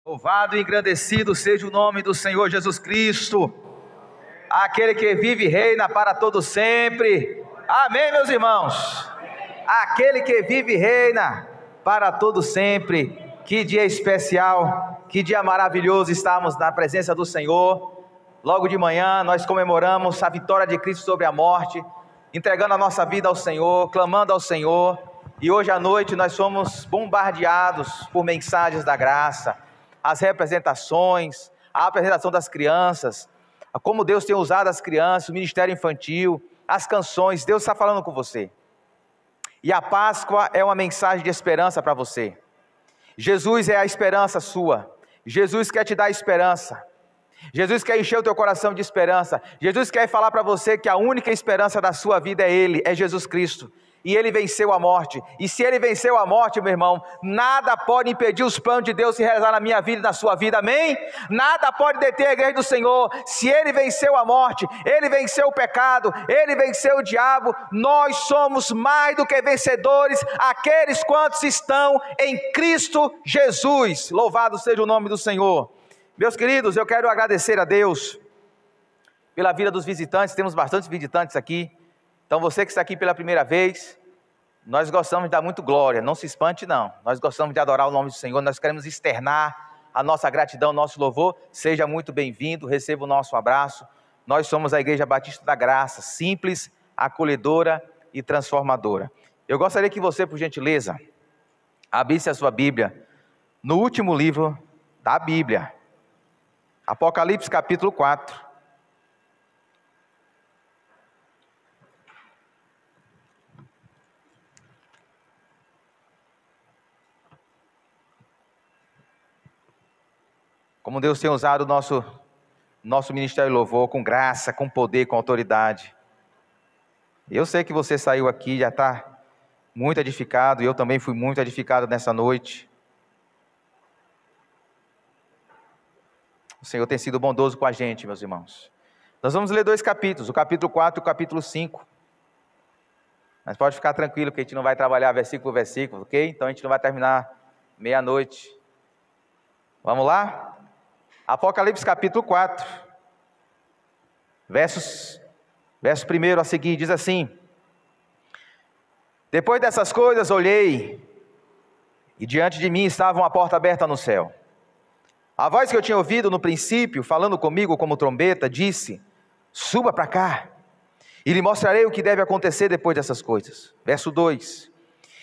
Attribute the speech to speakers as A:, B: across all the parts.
A: Louvado e engrandecido seja o nome do Senhor Jesus Cristo, aquele que vive e reina para todo sempre. Amém, meus irmãos? Aquele que vive e reina para todo sempre. Que dia especial, que dia maravilhoso estarmos na presença do Senhor. Logo de manhã nós comemoramos a vitória de Cristo sobre a morte, entregando a nossa vida ao Senhor, clamando ao Senhor. E hoje à noite nós somos bombardeados por mensagens da graça, as representações, a apresentação das crianças, como Deus tem usado as crianças, o ministério infantil, as canções. Deus está falando com você. E a Páscoa é uma mensagem de esperança para você. Jesus é a esperança sua. Jesus quer te dar esperança. Jesus quer encher o teu coração de esperança. Jesus quer falar para você que a única esperança da sua vida é Ele, é Jesus Cristo. E Ele venceu a morte. E se Ele venceu a morte, meu irmão, nada pode impedir os planos de Deus se realizar na minha vida e na sua vida, amém? Nada pode deter a igreja do Senhor. Se Ele venceu a morte, Ele venceu o pecado, Ele venceu o diabo, nós somos mais do que vencedores, aqueles quantos estão em Cristo Jesus. Louvado seja o nome do Senhor. Meus queridos, eu quero agradecer a Deus pela vida dos visitantes. Temos bastantes visitantes aqui. Então você que está aqui pela primeira vez, nós gostamos de dar muito glória, não se espante não, nós gostamos de adorar o nome do Senhor, nós queremos externar a nossa gratidão, o nosso louvor. Seja muito bem-vindo, receba o nosso abraço. Nós somos a Igreja Batista da Graça, simples, acolhedora e transformadora. Eu gostaria que você, por gentileza, abrisse a sua Bíblia no último livro da Bíblia, Apocalipse capítulo 4. Como Deus tem usado o nosso ministério de louvor com graça, com poder, com autoridade. Eu sei que você saiu aqui e já está muito edificado, e eu também fui muito edificado nessa noite. O Senhor tem sido bondoso com a gente, meus irmãos. Nós vamos ler 2 capítulos, o capítulo 4 e o capítulo 5. Mas pode ficar tranquilo que a gente não vai trabalhar versículo por versículo, ok? Então a gente não vai terminar meia-noite. Vamos lá? Apocalipse capítulo 4, verso 1 a seguir, diz assim: Depois dessas coisas olhei, e diante de mim estava uma porta aberta no céu. A voz que eu tinha ouvido no princípio, falando comigo como trombeta, disse: Suba para cá, e lhe mostrarei o que deve acontecer depois dessas coisas. Verso 2: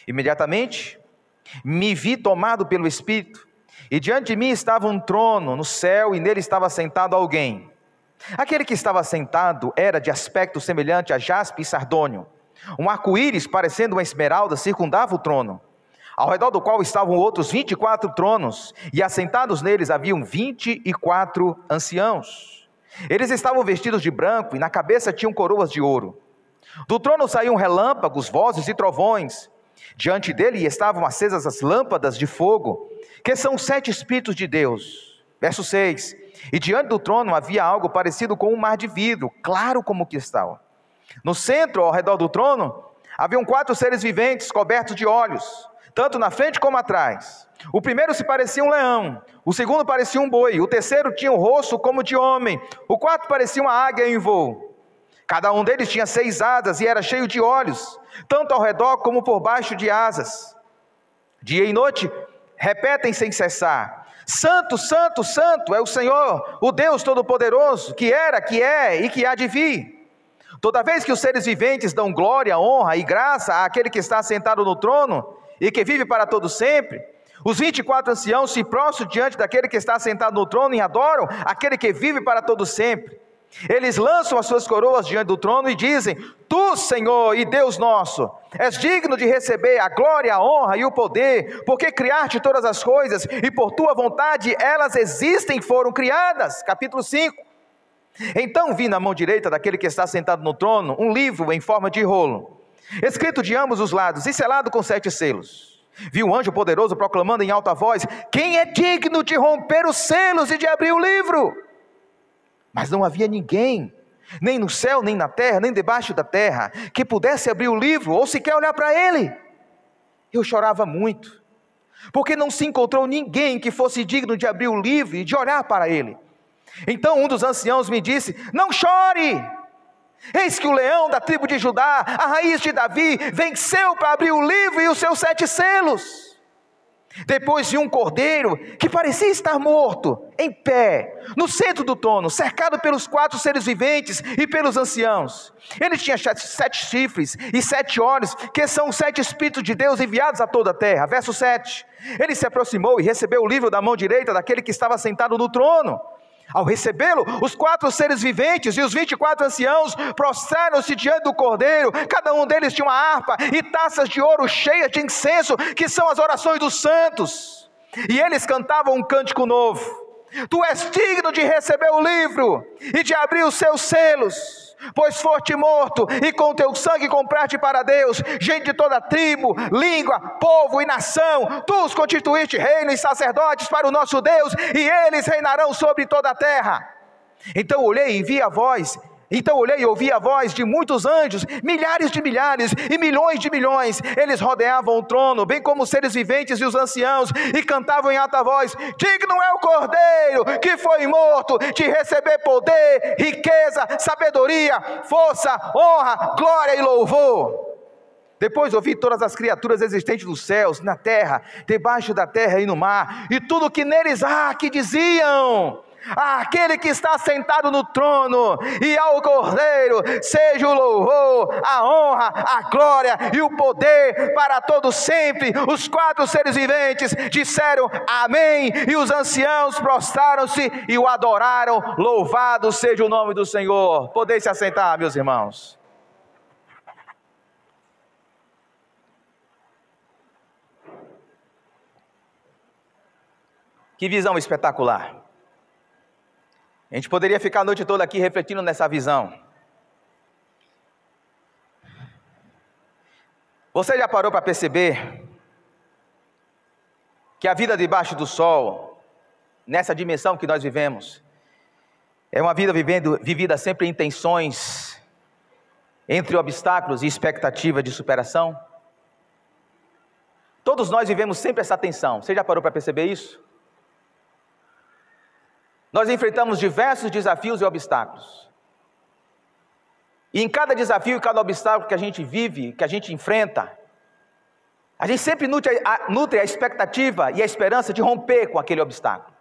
A: Imediatamente me vi tomado pelo Espírito, e diante de mim estava um trono no céu, e nele estava sentado alguém. Aquele que estava sentado era de aspecto semelhante a jaspe e sardônio. Um arco-íris parecendo uma esmeralda circundava o trono, ao redor do qual estavam outros 24 tronos, e assentados neles haviam 24 anciãos. Eles estavam vestidos de branco, e na cabeça tinham coroas de ouro. Do trono saíam relâmpagos, vozes e trovões. Diante dele estavam acesas as lâmpadas de fogo, que são 7 Espíritos de Deus. Verso 6: E diante do trono havia algo parecido com um mar de vidro, claro como cristal. No centro, ao redor do trono, haviam 4 seres viventes cobertos de olhos, tanto na frente como atrás. O primeiro se parecia um leão, o segundo parecia um boi, o terceiro tinha um rosto como de homem, o quarto parecia uma águia em voo. Cada um deles tinha 6 asas e era cheio de olhos, tanto ao redor como por baixo de asas. Dia e noite repetem sem cessar: Santo, Santo, Santo é o Senhor, o Deus Todo-Poderoso, que era, que é e que há de vir. Toda vez que os seres viventes dão glória, honra e graça àquele que está sentado no trono e que vive para todo sempre, os 24 anciãos se prostram diante daquele que está sentado no trono e adoram aquele que vive para todo sempre. Eles lançam as suas coroas diante do trono e dizem: Tu, Senhor e Deus nosso, és digno de receber a glória, a honra e o poder, porque criaste todas as coisas, e por tua vontade elas existem e foram criadas. Capítulo 5. Então vi na mão direita daquele que está sentado no trono um livro em forma de rolo, escrito de ambos os lados e selado com 7 selos. Vi um anjo poderoso proclamando em alta voz: Quem é digno de romper os selos e de abrir o livro? Mas não havia ninguém, nem no céu, nem na terra, nem debaixo da terra, que pudesse abrir o livro ou sequer olhar para ele. Eu chorava muito, porque não se encontrou ninguém que fosse digno de abrir o livro e de olhar para ele. Então um dos anciãos me disse: não chore, eis que o leão da tribo de Judá, a raiz de Davi, venceu para abrir o livro e os seus 7 selos. Depois vi um cordeiro que parecia estar morto, em pé, no centro do trono, cercado pelos 4 seres viventes e pelos anciãos. Ele tinha 7 chifres e 7 olhos, que são os 7 Espíritos de Deus enviados a toda a terra. Verso 7. Ele se aproximou e recebeu o livro da mão direita daquele que estava sentado no trono. Ao recebê-lo, os 4 seres viventes e os 24 anciãos prostraram-se diante do cordeiro. Cada um deles tinha uma harpa e taças de ouro cheias de incenso, que são as orações dos santos. E eles cantavam um cântico novo: tu és digno de receber o livro e de abrir os seus selos, pois foste morto, e com teu sangue compraste para Deus gente de toda tribo, língua, povo e nação. Tu os constituíste reino e sacerdotes para o nosso Deus, e eles reinarão sobre toda a terra. Então olhei e ouvi a voz de muitos anjos, milhares de milhares e milhões de milhões. Eles rodeavam o trono, bem como os seres viventes e os anciãos, e cantavam em alta voz: digno é o cordeiro que foi morto de receber poder, riqueza, sabedoria, força, honra, glória e louvor. Depois ouvi todas as criaturas existentes nos céus, na terra, debaixo da terra e no mar, e tudo que neles há, que diziam: àquele que está sentado no trono e ao cordeiro seja o louvor, a honra, a glória e o poder para todos sempre. Os 4 seres viventes disseram amém, e os anciãos prostraram-se e o adoraram. Louvado seja o nome do Senhor. Podem se assentar, meus irmãos. Que visão espetacular! A gente poderia ficar a noite toda aqui refletindo nessa visão. Você já parou para perceber que a vida debaixo do sol, nessa dimensão que nós vivemos, é uma vida vivida sempre em tensões, entre obstáculos e expectativa de superação? Todos nós vivemos sempre essa tensão. Você já parou para perceber isso? Nós enfrentamos diversos desafios e obstáculos. E em cada desafio e cada obstáculo que a gente vive, que a gente enfrenta, a gente sempre nutre a expectativa e a esperança de romper com aquele obstáculo.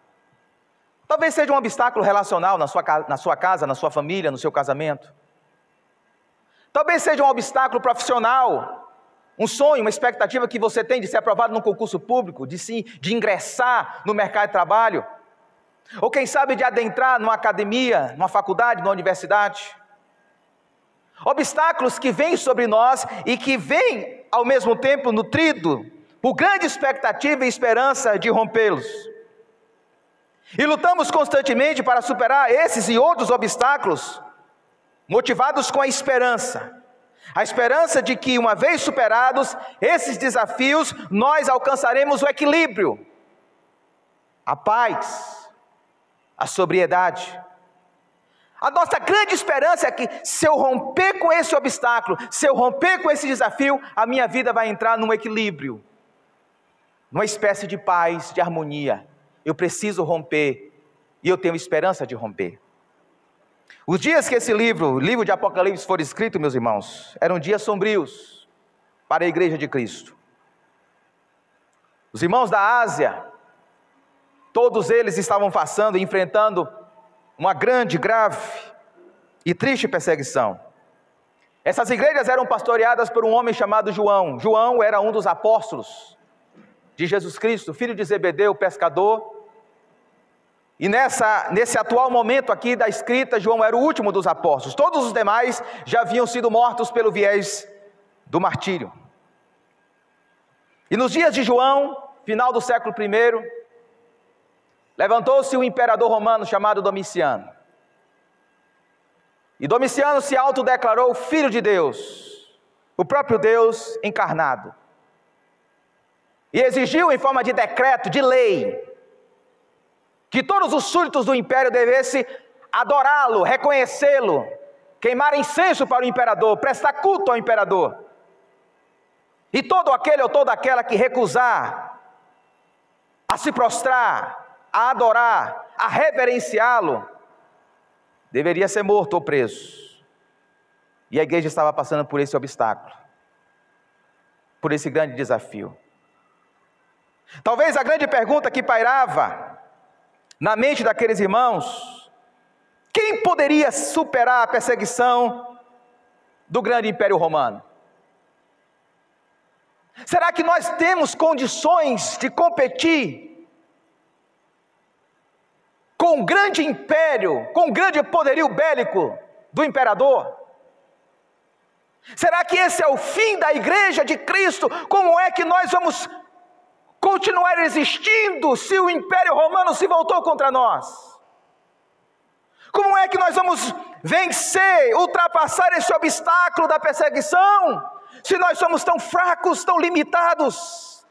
A: Talvez seja um obstáculo relacional na sua casa, na sua família, no seu casamento. Talvez seja um obstáculo profissional, um sonho, uma expectativa que você tem de ser aprovado num concurso público, de ingressar no mercado de trabalho. Ou quem sabe de adentrar numa academia, numa faculdade, numa universidade. Obstáculos que vêm sobre nós e que vêm ao mesmo tempo nutrido por grande expectativa e esperança de rompê-los. E lutamos constantemente para superar esses e outros obstáculos, motivados com a esperança de que, uma vez superados esses desafios, nós alcançaremos o equilíbrio, a paz, a sobriedade. A nossa grande esperança é que, se eu romper com esse obstáculo, se eu romper com esse desafio, a minha vida vai entrar num equilíbrio, numa espécie de paz, de harmonia. Eu preciso romper, e eu tenho esperança de romper. Os dias que esse livro, o livro de Apocalipse, for escrito, meus irmãos, eram dias sombrios para a igreja de Cristo. Os irmãos da Ásia, todos eles estavam passando e enfrentando uma grande, grave e triste perseguição. Essas igrejas eram pastoreadas por um homem chamado João. João era um dos apóstolos de Jesus Cristo, filho de Zebedeu, pescador. E nesse atual momento aqui da escrita, João era o último dos apóstolos. Todos os demais já haviam sido mortos pelo viés do martírio. E nos dias de João, final do século I, levantou-se um imperador romano chamado Domiciano. E Domiciano se autodeclarou filho de Deus, o próprio Deus encarnado. E exigiu, em forma de decreto, de lei, que todos os súditos do império devessem adorá-lo, reconhecê-lo, queimar incenso para o imperador, prestar culto ao imperador. E todo aquele ou toda aquela que recusar a se prostrar, a adorar, a reverenciá-lo, deveria ser morto ou preso. E a igreja estava passando por esse obstáculo, por esse grande desafio. Talvez a grande pergunta que pairava na mente daqueles irmãos: quem poderia superar a perseguição do grande império romano? Será que nós temos condições de competir com o grande império, com o grande poderio bélico do imperador? Será que esse é o fim da igreja de Cristo? Como é que nós vamos continuar existindo se o império romano se voltou contra nós? Como é que nós vamos vencer, ultrapassar esse obstáculo da perseguição, se nós somos tão fracos, tão limitados?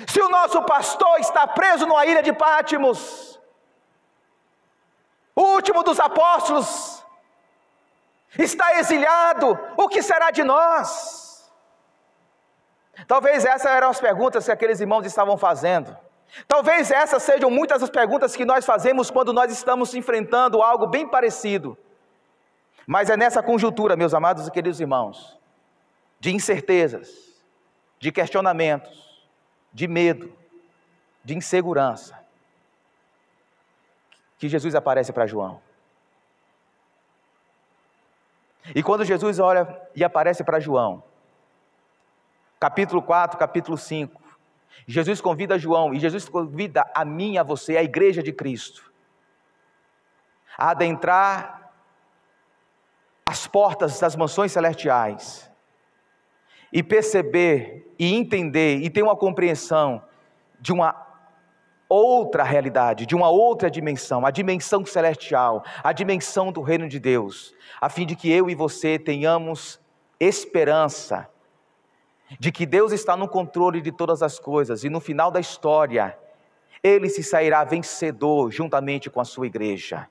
A: Se o nosso pastor está preso numa ilha de Pátimos, o último dos apóstolos está exilhado, o que será de nós? Talvez essas eram as perguntas que aqueles irmãos estavam fazendo. Talvez essas sejam muitas das perguntas que nós fazemos quando nós estamos enfrentando algo bem parecido. Mas é nessa conjuntura, meus amados e queridos irmãos, de incertezas, de questionamentos, de medo, de insegurança, que Jesus aparece para João. E quando Jesus olha e aparece para João, capítulo 4, capítulo 5, Jesus convida João, e Jesus convida a mim e a você, a igreja de Cristo, a adentrar as portas das mansões celestiais, e perceber, e entender, e ter uma compreensão de uma outra realidade, de uma outra dimensão, a dimensão celestial, a dimensão do reino de Deus, a fim de que eu e você tenhamos esperança de que Deus está no controle de todas as coisas, e no final da história, Ele se sairá vencedor juntamente com a sua igreja.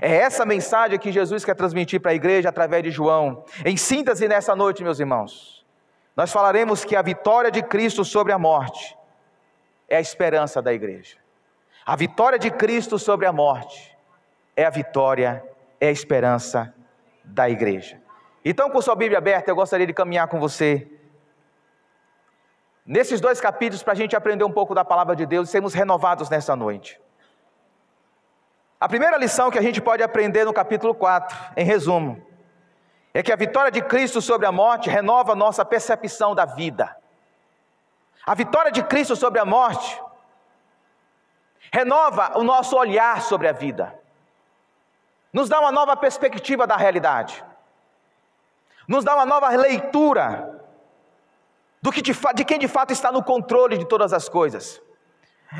A: É essa mensagem que Jesus quer transmitir para a igreja através de João. Em síntese, nessa noite, meus irmãos, nós falaremos que a vitória de Cristo sobre a morte é a esperança da igreja. A vitória de Cristo sobre a morte é a vitória, é a esperança da igreja. Então, com sua Bíblia aberta, eu gostaria de caminhar com você nesses 2 capítulos para a gente aprender um pouco da palavra de Deus e sermos renovados nessa noite. A primeira lição que a gente pode aprender no capítulo 4, em resumo, é que a vitória de Cristo sobre a morte renova a nossa percepção da vida. A vitória de Cristo sobre a morte renova o nosso olhar sobre a vida, nos dá uma nova perspectiva da realidade, nos dá uma nova leitura de quem de fato está no controle de todas as coisas.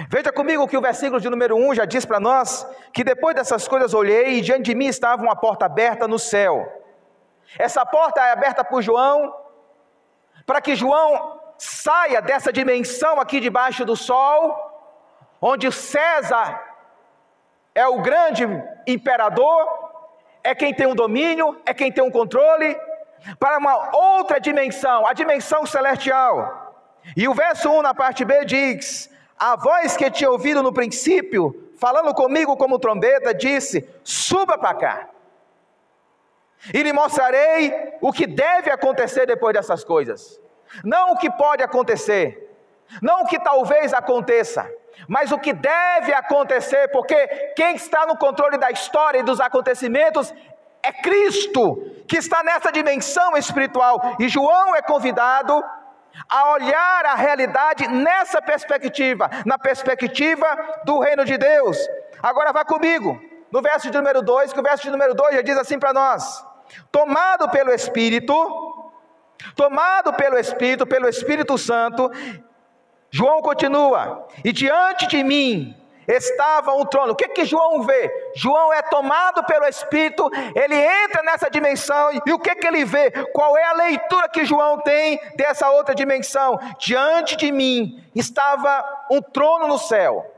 A: Veja comigo que o versículo de número 1 já diz para nós que depois dessas coisas olhei e diante de mim estava uma porta aberta no céu. Essa porta é aberta por João, para que João saia dessa dimensão aqui debaixo do sol, onde César é o grande imperador, é quem tem o domínio, é quem tem o controle, para uma outra dimensão, a dimensão celestial. E o verso 1 na parte B diz: a voz que tinha ouvido no princípio, falando comigo como trombeta, disse: suba para cá, e lhe mostrarei o que deve acontecer depois dessas coisas. Não o que pode acontecer, não o que talvez aconteça, mas o que deve acontecer, porque quem está no controle da história e dos acontecimentos é Cristo, que está nessa dimensão espiritual, e João é convidado a olhar a realidade nessa perspectiva, na perspectiva do reino de Deus. Agora vá comigo, no verso de número 2, que o verso de número 2 já diz assim para nós: tomado pelo Espírito pelo Espírito Santo, João continua, e diante de mim estava um trono. O que João vê? João é tomado pelo Espírito, ele entra nessa dimensão, e o que ele vê? Qual é a leitura que João tem dessa outra dimensão? Diante de mim estava um trono no céu,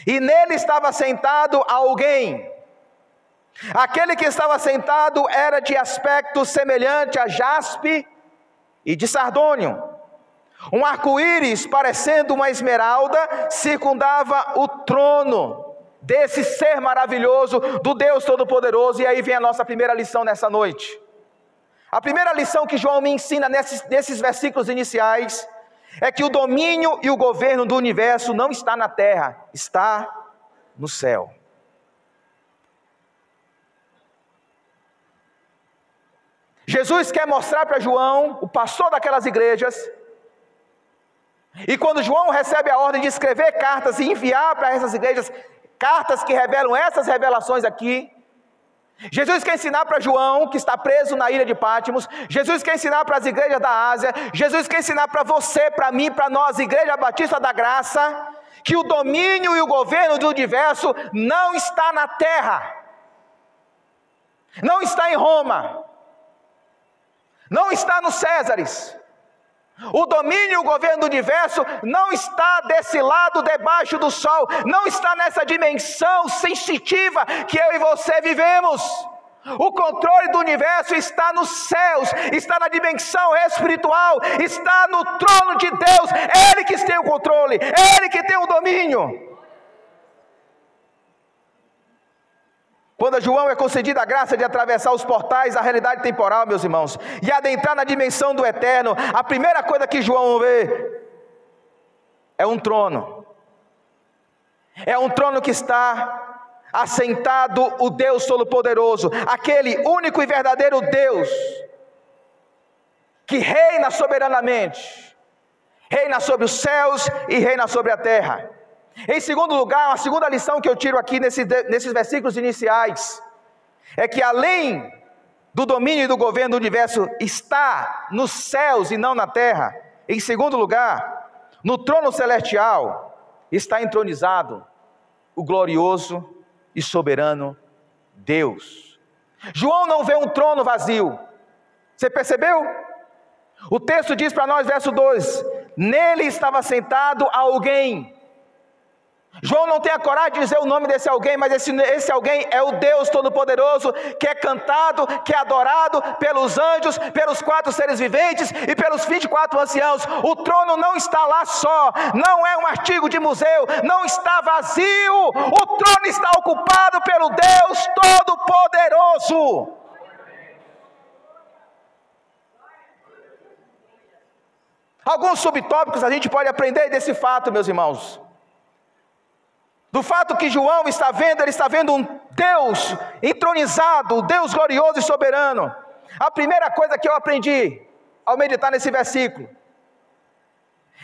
A: e nele estava sentado alguém. Aquele que estava sentado era de aspecto semelhante a jaspe e de sardônio. Um arco-íris parecendo uma esmeralda circundava o trono desse ser maravilhoso, do Deus Todo-Poderoso. E aí vem a nossa primeira lição nessa noite. A primeira lição que João me ensina nesses versículos iniciais é que o domínio e o governo do universo não está na terra, está no céu. Jesus quer mostrar para João, o pastor daquelas igrejas, e quando João recebe a ordem de escrever cartas e enviar para essas igrejas, cartas que revelam essas revelações aqui, Jesus quer ensinar para João, que está preso na ilha de Patmos, Jesus quer ensinar para as igrejas da Ásia, Jesus quer ensinar para você, para mim, para nós, Igreja Batista da Graça, que o domínio e o governo do universo não está na terra, não está em Roma, não está nos Césares. O domínio e o governo do universo não está desse lado debaixo do sol, não está nessa dimensão sensitiva que eu e você vivemos. O controle do universo está nos céus, está na dimensão espiritual, está no trono de Deus. Ele que tem o controle, Ele que tem o domínio. Quando a João é concedida a graça de atravessar os portais da realidade temporal, meus irmãos, e adentrar na dimensão do eterno, a primeira coisa que João vê é um trono. É um trono que está assentado o Deus Todo-Poderoso, aquele único e verdadeiro Deus, que reina soberanamente, reina sobre os céus e reina sobre a terra. Em segundo lugar, a segunda lição que eu tiro aqui nesses versículos iniciais, é que além do domínio e do governo do universo, está nos céus e não na terra. Em segundo lugar, no trono celestial, está entronizado o glorioso e soberano Deus. João não vê um trono vazio. Você percebeu? O texto diz para nós, verso 2, nele estava sentado alguém. João não tem a coragem de dizer o nome desse alguém, mas esse alguém é o Deus Todo-Poderoso, que é cantado, que é adorado pelos anjos, pelos 4 seres viventes e pelos 24 anciãos. O trono não está lá só, não é um artigo de museu, não está vazio, o trono está ocupado pelo Deus Todo-Poderoso. Alguns subtópicos a gente pode aprender desse fato, meus irmãos. Do fato que João está vendo, ele está vendo um Deus entronizado, um Deus glorioso e soberano. A primeira coisa que eu aprendi ao meditar nesse versículo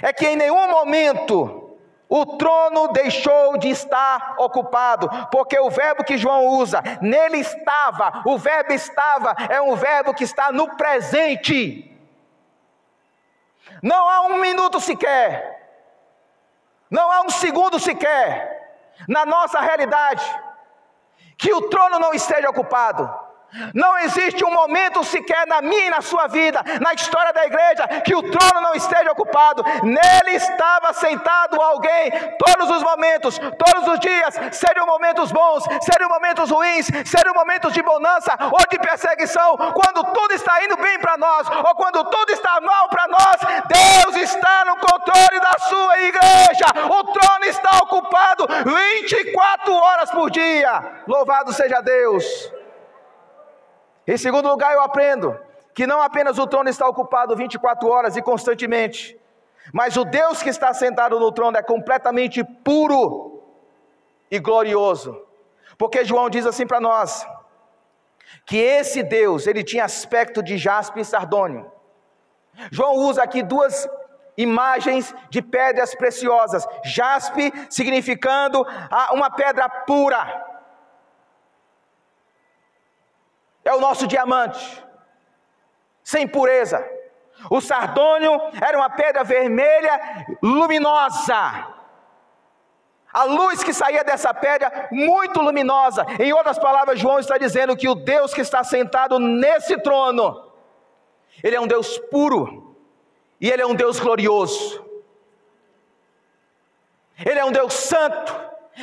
A: é que em nenhum momento o trono deixou de estar ocupado, porque o verbo que João usa, nele estava, o verbo estava, é um verbo que está no presente. Não há um minuto sequer, não há um segundo sequer, na nossa realidade, que o trono não esteja ocupado. Não existe um momento sequer na minha e na sua vida, na história da igreja, que o trono não esteja ocupado. Nele estava sentado alguém, todos os momentos, todos os dias, sejam momentos bons, sejam momentos ruins, sejam momentos de bonança ou de perseguição, quando tudo está indo bem para nós, ou quando tudo está mal para nós, Deus está no controle da sua igreja. O trono está ocupado 24 horas por dia. Louvado seja Deus. Em segundo lugar, eu aprendo que não apenas o trono está ocupado 24 horas e constantemente, mas o Deus que está sentado no trono é completamente puro e glorioso. Porque João diz assim para nós, que esse Deus, ele tinha aspecto de jaspe e sardônio. João usa aqui 2 imagens de pedras preciosas. Jaspe significando uma pedra pura. É o nosso diamante, sem impureza. O sardônio era uma pedra vermelha luminosa. A luz que saía dessa pedra, muito luminosa. Em outras palavras, João está dizendo que o Deus que está sentado nesse trono, Ele é um Deus puro, e Ele é um Deus glorioso. Ele é um Deus santo,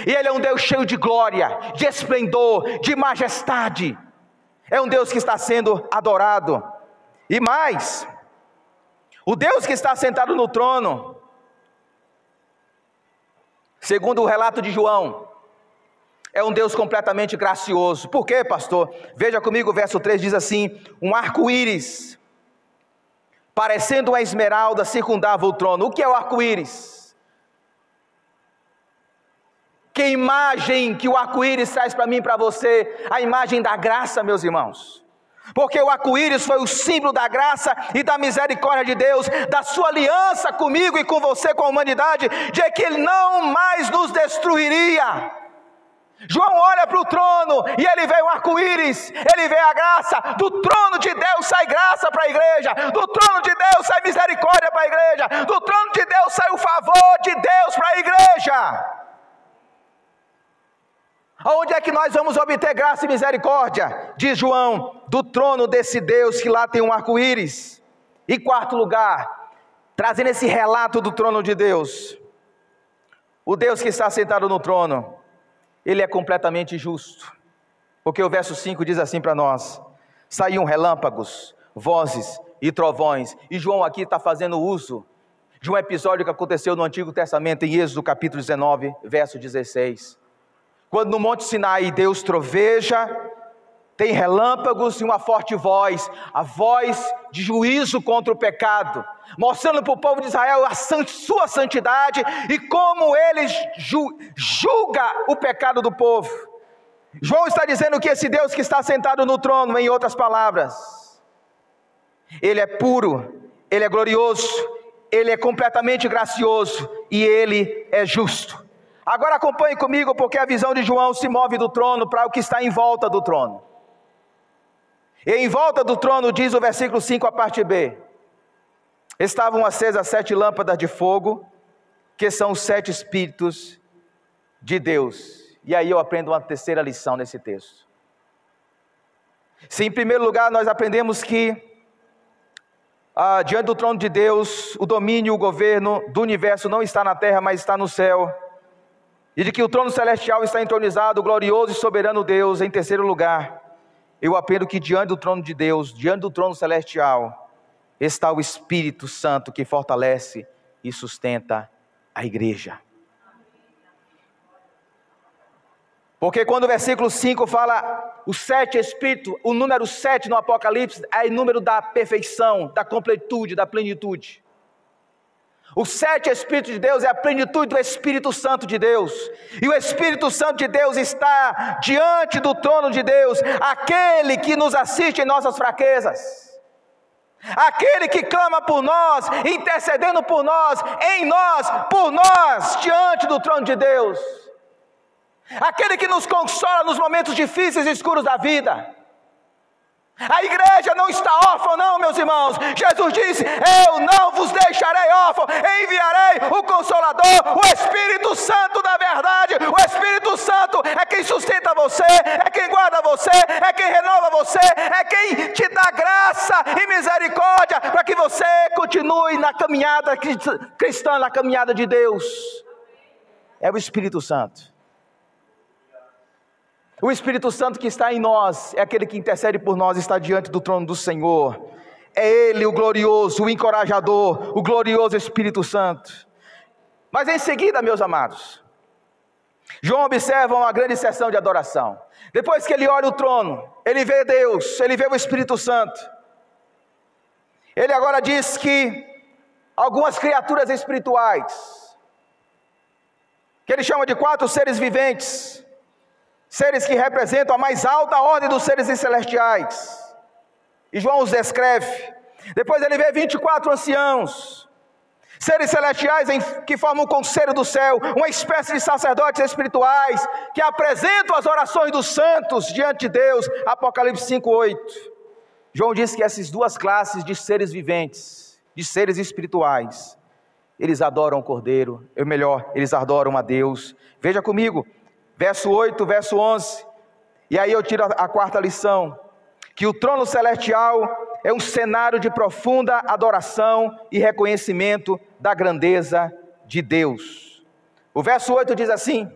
A: e Ele é um Deus cheio de glória, de esplendor, de majestade. É um Deus que está sendo adorado. E mais, O Deus que está sentado no trono, segundo o relato de João, é um Deus completamente gracioso. Por quê, pastor? Veja comigo, o verso 3 diz assim: um arco-íris, parecendo uma esmeralda, circundava o trono. O que é o arco-íris? Que imagem que o arco-íris traz para mim e para você? A imagem da graça, meus irmãos. Porque o arco-íris foi o símbolo da graça e da misericórdia de Deus, da sua aliança comigo e com você, com a humanidade, de que Ele não mais nos destruiria. João olha para o trono e ele vê um arco-íris, ele vê a graça. Do trono de Deus sai graça para a igreja, do trono de Deus sai misericórdia para a igreja, do trono de Deus sai o favor de Deus para a igreja. Aonde é que nós vamos obter graça e misericórdia? Diz João: do trono desse Deus que lá tem um arco-íris. Em quarto lugar, trazendo esse relato do trono de Deus, o Deus que está sentado no trono, Ele é completamente justo, porque o verso 5 diz assim para nós: saíam relâmpagos, vozes e trovões. E João aqui está fazendo uso de um episódio que aconteceu no Antigo Testamento, em Êxodo capítulo 19, verso 16. Quando no Monte Sinai Deus troveja, tem relâmpagos e uma forte voz, a voz de juízo contra o pecado, mostrando para o povo de Israel a sua santidade e como Ele julga o pecado do povo. João está dizendo que esse Deus que está sentado no trono, em outras palavras, Ele é puro, Ele é glorioso, Ele é completamente gracioso e Ele é justo. Agora acompanhe comigo, porque a visão de João se move do trono para o que está em volta do trono. E em volta do trono, diz o versículo 5, a parte B, estavam acesas 7 lâmpadas de fogo, que são os 7 Espíritos de Deus. E aí eu aprendo uma terceira lição nesse texto. Se em primeiro lugar nós aprendemos que diante do trono de Deus, o domínio, o governo do universo não está na terra, mas está no céu, e de que o trono celestial está entronizado, o glorioso e soberano Deus. Em terceiro lugar, eu aprendo que diante do trono de Deus, diante do trono celestial, está o Espírito Santo que fortalece e sustenta a igreja. Porque quando o versículo 5 fala os 7 Espíritos, o número 7 no Apocalipse é o número da perfeição, da completude, da plenitude. Os 7 Espíritos de Deus é a plenitude do Espírito Santo de Deus. E o Espírito Santo de Deus está diante do trono de Deus, aquele que nos assiste em nossas fraquezas, aquele que clama por nós, intercedendo por nós, em nós, por nós, diante do trono de Deus, aquele que nos consola nos momentos difíceis e escuros da vida. A igreja não está órfã não, meus irmãos. Jesus disse: eu não vos deixarei órfão, enviarei o Consolador, o Espírito Santo da verdade. O Espírito Santo é quem sustenta você, é quem guarda você, é quem renova você, é quem te dá graça e misericórdia para que você continue na caminhada cristã, na caminhada de Deus. É o Espírito Santo. O Espírito Santo que está em nós é aquele que intercede por nós, está diante do trono do Senhor. É Ele o glorioso, o encorajador, o glorioso Espírito Santo. Mas em seguida, meus amados, João observa uma grande sessão de adoração. Depois que ele olha o trono, ele vê Deus, ele vê o Espírito Santo. Ele agora diz que algumas criaturas espirituais, que ele chama de 4 seres viventes, seres que representam a mais alta ordem dos seres celestiais, e João os descreve. Depois ele vê 24 anciãos, seres celestiais que formam o conselho do céu, uma espécie de sacerdotes espirituais, que apresentam as orações dos santos diante de Deus. Apocalipse 5:8. João diz que essas 2 classes de seres viventes, de seres espirituais, eles adoram o Cordeiro, ou melhor, eles adoram a Deus. Veja comigo, verso 8, verso 11, e aí eu tiro a 4ª lição, que o trono celestial é um cenário de profunda adoração e reconhecimento da grandeza de Deus. O verso 8 diz assim: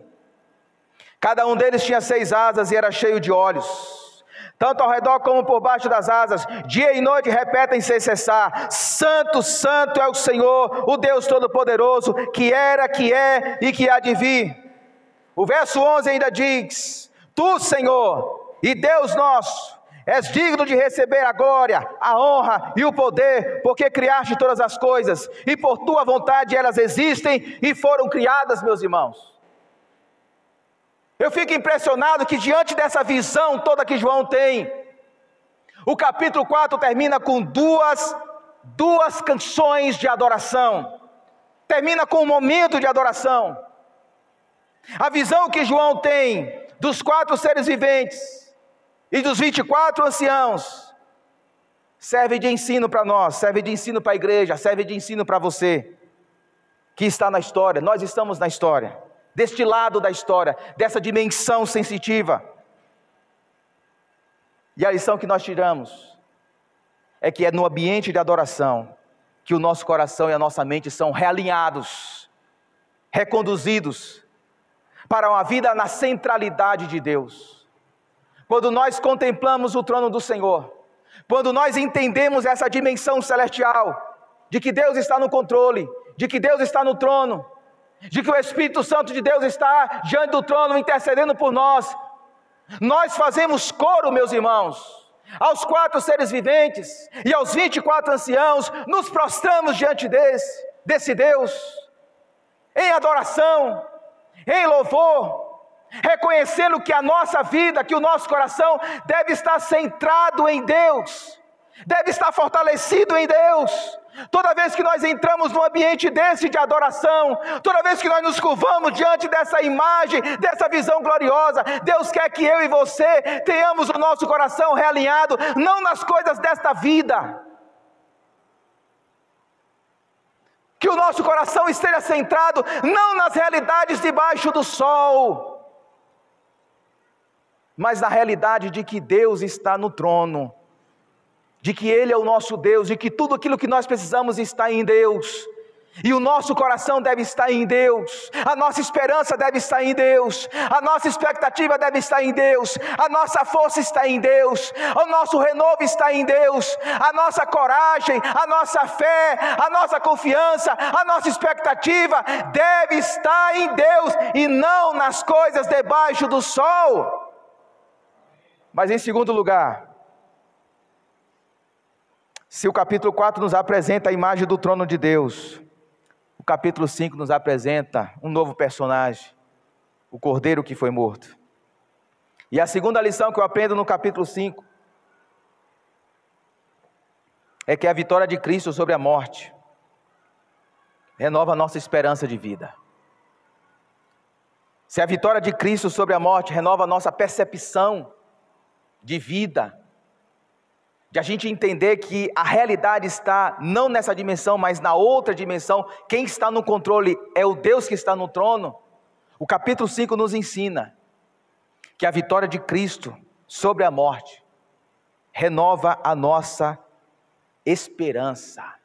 A: cada um deles tinha 6 asas e era cheio de olhos, tanto ao redor como por baixo das asas, dia e noite repetem sem cessar: Santo, Santo é o Senhor, o Deus Todo-Poderoso, que era, que é e que há de vir. O verso 11 ainda diz: Tu, Senhor, e Deus nosso, és digno de receber a glória, a honra e o poder, porque criaste todas as coisas, e por tua vontade elas existem e foram criadas, meus irmãos. Eu fico impressionado que diante dessa visão toda que João tem, o capítulo 4 termina com duas canções de adoração, termina com um momento de adoração. A visão que João tem dos 4 seres viventes e dos 24 anciãos, serve de ensino para nós, serve de ensino para a igreja, serve de ensino para você, que está na história. Nós estamos na história, deste lado da história, dessa dimensão sensitiva. E a lição que nós tiramos, é que é no ambiente de adoração, que o nosso coração e a nossa mente são realinhados, reconduzidos, para uma vida na centralidade de Deus. Quando nós contemplamos o trono do Senhor, quando nós entendemos essa dimensão celestial, de que Deus está no controle, de que Deus está no trono, de que o Espírito Santo de Deus está diante do trono intercedendo por nós, nós fazemos coro, meus irmãos, aos 4 seres viventes e aos 24 anciãos, nos prostramos diante desse Deus, em adoração, em louvor, reconhecendo que a nossa vida, que o nosso coração deve estar centrado em Deus, deve estar fortalecido em Deus. Toda vez que nós entramos num ambiente desse de adoração, toda vez que nós nos curvamos diante dessa imagem, dessa visão gloriosa, Deus quer que eu e você tenhamos o nosso coração realinhado, não nas coisas desta vida, que o nosso coração esteja centrado não nas realidades debaixo do sol, mas na realidade de que Deus está no trono, de que Ele é o nosso Deus, de que tudo aquilo que nós precisamos está em Deus, e o nosso coração deve estar em Deus, a nossa esperança deve estar em Deus, a nossa expectativa deve estar em Deus, a nossa força está em Deus, o nosso renovo está em Deus, a nossa coragem, a nossa fé, a nossa confiança, a nossa expectativa deve estar em Deus, e não nas coisas debaixo do sol. Mas em segundo lugar, se o capítulo 4 nos apresenta a imagem do trono de Deus, o capítulo 5 nos apresenta um novo personagem, o Cordeiro que foi morto. E a segunda lição que eu aprendo no capítulo 5, é que a vitória de Cristo sobre a morte, renova a nossa esperança de vida. Se a vitória de Cristo sobre a morte renova a nossa percepção de vida, de a gente entender que a realidade está não nessa dimensão, mas na outra dimensão, quem está no controle é o Deus que está no trono. O capítulo 5 nos ensina que a vitória de Cristo sobre a morte renova a nossa esperança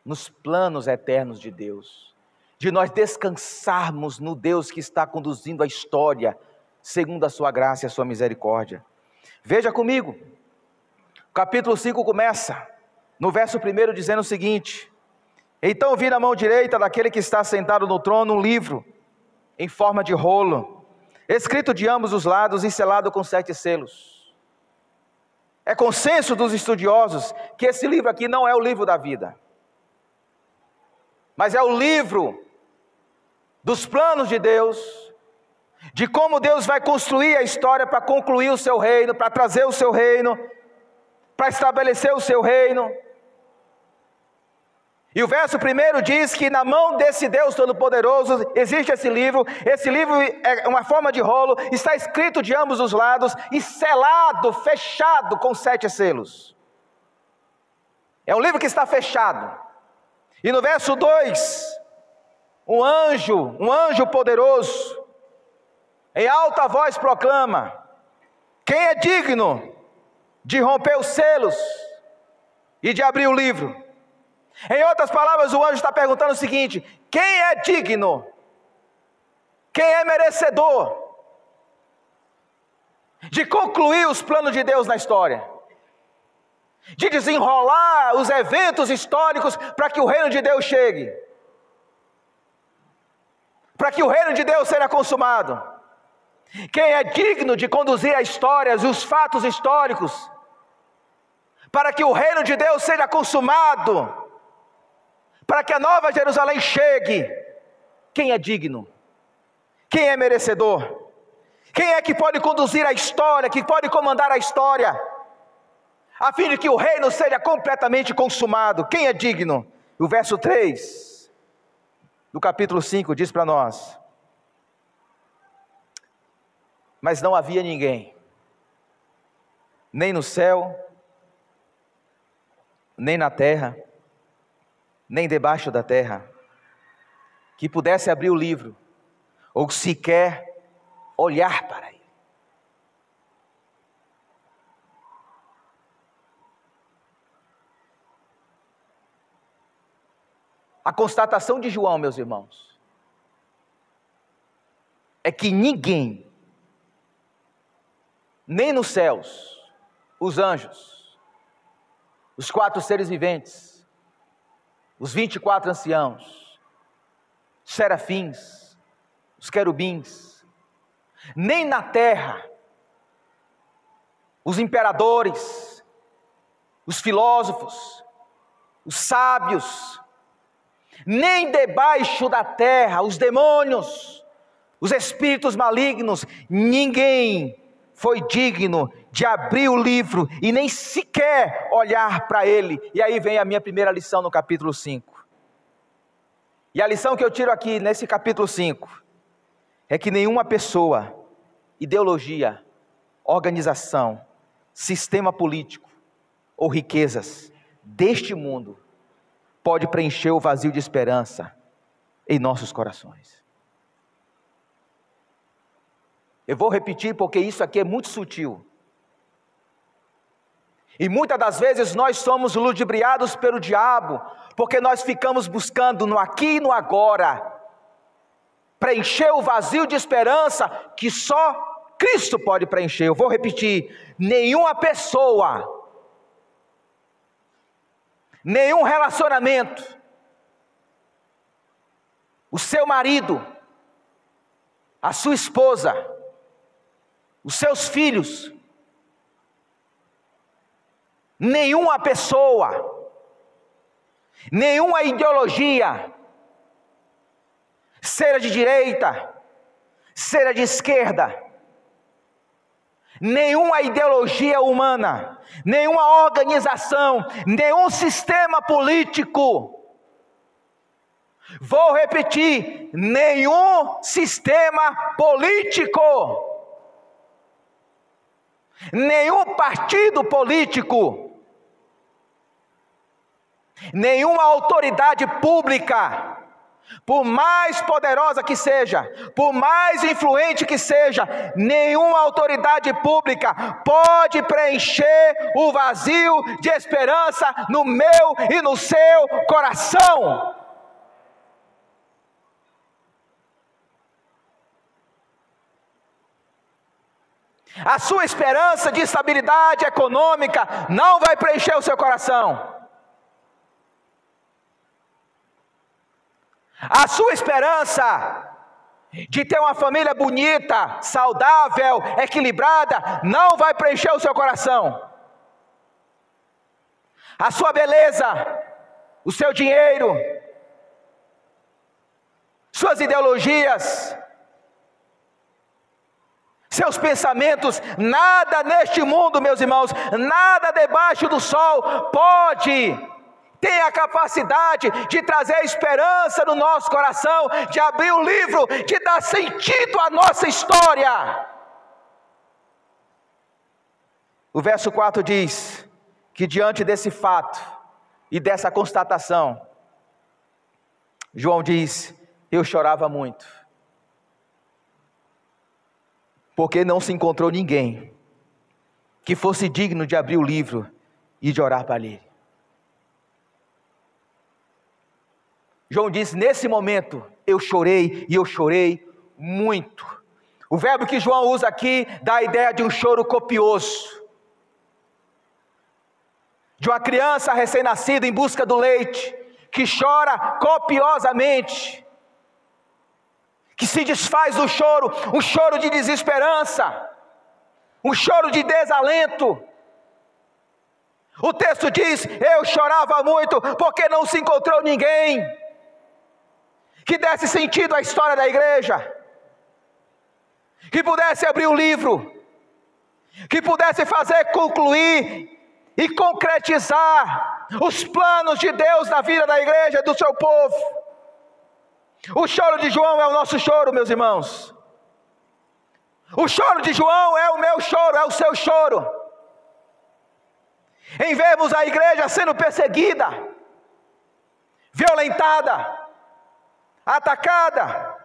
A: nos planos eternos de Deus, de nós descansarmos no Deus que está conduzindo a história, segundo a sua graça e a sua misericórdia. Veja comigo, o capítulo 5 começa, no verso 1 dizendo o seguinte: Então vi na mão direita daquele que está sentado no trono um livro, em forma de rolo, escrito de ambos os lados e selado com 7 selos. É consenso dos estudiosos que esse livro aqui não é o livro da vida, mas é o livro dos planos de Deus, de como Deus vai construir a história para concluir o seu reino, para trazer o seu reino, para estabelecer o seu reino. E o verso 1 diz que na mão desse Deus Todo-Poderoso existe esse livro é uma forma de rolo, está escrito de ambos os lados e selado, fechado com 7 selos. É um livro que está fechado. E no verso 2, um anjo poderoso, em alta voz proclama: Quem é digno de romper os selos e de abrir o livro? Em outras palavras, o anjo está perguntando o seguinte: quem é digno? Quem é merecedor? de concluir os planos de Deus na história, de desenrolar os eventos históricos para que o reino de Deus chegue, para que o reino de Deus seja consumado. Quem é digno de conduzir as histórias e os fatos históricos para que o reino de Deus seja consumado, para que a nova Jerusalém chegue? Quem é digno? Quem é merecedor? Quem é que pode conduzir a história, que pode comandar a história, a fim de que o reino seja completamente consumado? Quem é digno? O verso 3 do capítulo 5 diz para nós: mas não havia ninguém, nem no céu, nem na terra, nem debaixo da terra, que pudesse abrir o livro, ou sequer olhar para ele. A constatação de João, meus irmãos, é que ninguém, nem nos céus, os anjos, os 4 seres viventes, os 24 anciãos, os serafins, os querubins, nem na terra, os imperadores, os filósofos, os sábios, nem debaixo da terra, os demônios, os espíritos malignos, ninguém foi digno de abrir o livro e nem sequer olhar para ele. E aí vem a minha primeira lição no capítulo 5. E a lição que eu tiro aqui nesse capítulo 5 é que nenhuma pessoa, ideologia, organização, sistema político ou riquezas deste mundo pode preencher o vazio de esperança em nossos corações. Eu vou repetir porque isso aqui é muito sutil. E muitas das vezes nós somos ludibriados pelo diabo, porque nós ficamos buscando no aqui e no agora, preencher o vazio de esperança que só Cristo pode preencher. Eu vou repetir: nenhuma pessoa, nenhum relacionamento, o seu marido, a sua esposa, os seus filhos, nenhuma pessoa, nenhuma ideologia, seja de direita, seja de esquerda, nenhuma ideologia humana, nenhuma organização, nenhum sistema político, vou repetir, nenhum sistema político, nenhum partido político, nenhuma autoridade pública, por mais poderosa que seja, por mais influente que seja, nenhuma autoridade pública pode preencher o vazio de esperança no meu e no seu coração. A sua esperança de estabilidade econômica não vai preencher o seu coração. A sua esperança de ter uma família bonita, saudável, equilibrada, não vai preencher o seu coração. A sua beleza, o seu dinheiro, suas ideologias, seus pensamentos, nada neste mundo, meus irmãos, nada debaixo do sol pode, tem a capacidade de trazer esperança no nosso coração, de abrir o livro, de dar sentido à nossa história. O verso 4 diz que diante desse fato e dessa constatação, João diz: eu chorava muito, porque não se encontrou ninguém que fosse digno de abrir o livro e de orar para ele. João diz: nesse momento eu chorei, e eu chorei muito. O verbo que João usa aqui dá a ideia de um choro copioso, de uma criança recém-nascida em busca do leite, que chora copiosamente, que se desfaz do choro, um choro de desesperança, um choro de desalento. O texto diz: eu chorava muito porque não se encontrou ninguém que desse sentido à história da igreja, que pudesse abrir o livro, que pudesse fazer concluir e concretizar os planos de Deus na vida da igreja e do seu povo. O choro de João é o nosso choro, meus irmãos. O choro de João é o meu choro, é o seu choro. Em vermos a igreja sendo perseguida, violentada, atacada,